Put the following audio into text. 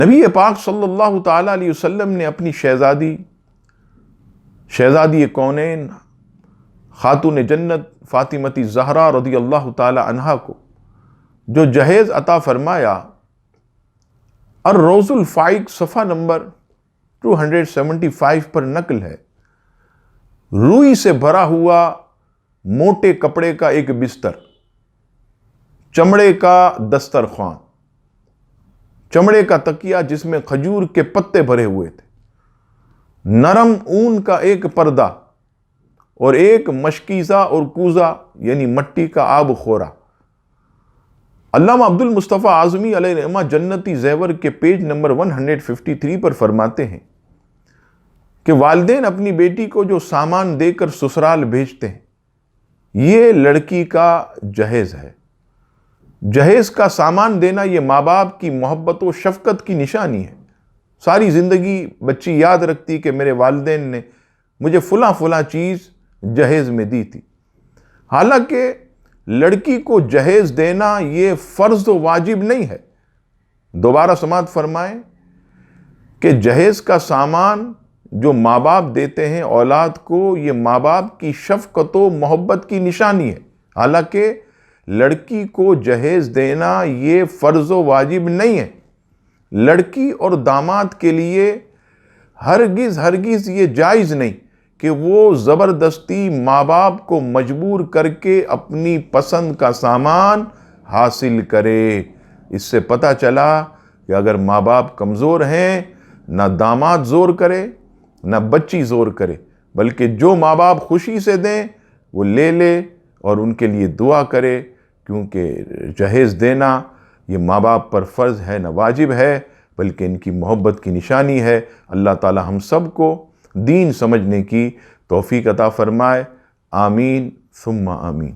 نبی پاک صلی اللہ تعالیٰ علیہ وسلم نے اپنی شہزادی کونین خاتون جنت فاطمہ زہرا رضی اللہ تعالیٰ عنہا کو جو جہیز عطا فرمایا، الروض الفائق صفحہ نمبر 275 پر نقل ہے، روئی سے بھرا ہوا موٹے کپڑے کا ایک بستر، چمڑے کا دسترخوان، چمڑے کا تکیہ جس میں کھجور کے پتے بھرے ہوئے تھے، نرم اون کا ایک پردہ اور ایک مشکیزہ اور کوزہ یعنی مٹی کا آب خورا۔ علامہ عبد المصطفیٰ اعظمی علیہ رحمہ جنتی زیور کے پیج نمبر 153 پر فرماتے ہیں کہ والدین اپنی بیٹی کو جو سامان دے کر سسرال بھیجتے ہیں یہ لڑکی کا جہیز ہے۔ جہیز کا سامان دینا یہ ماں باپ کی محبت و شفقت کی نشانی ہے۔ ساری زندگی بچی یاد رکھتی کہ میرے والدین نے مجھے فلاں چیز جہیز میں دی تھی۔ حالانکہ لڑکی کو جہیز دینا یہ فرض و واجب نہیں ہے۔ دوبارہ سماعت فرمائیں کہ جہیز کا سامان جو ماں باپ دیتے ہیں اولاد کو، یہ ماں باپ کی شفقت و محبت کی نشانی ہے۔ حالانکہ لڑکی کو جہیز دینا یہ فرض و واجب نہیں ہے۔ لڑکی اور داماد کے لیے ہرگز یہ جائز نہیں کہ وہ زبردستی ماں باپ کو مجبور کر کے اپنی پسند کا سامان حاصل کرے۔ اس سے پتہ چلا کہ اگر ماں باپ کمزور ہیں، نہ داماد زور کرے نہ بچی زور کرے، بلکہ جو ماں باپ خوشی سے دیں وہ لے لے اور ان کے لیے دعا کرے، کیونکہ جہیز دینا یہ ماں باپ پر فرض ہے نہ واجب ہے، بلکہ ان کی محبت کی نشانی ہے۔ اللہ تعالی ہم سب کو دین سمجھنے کی توفیق عطا فرمائے، آمین ثم آمین۔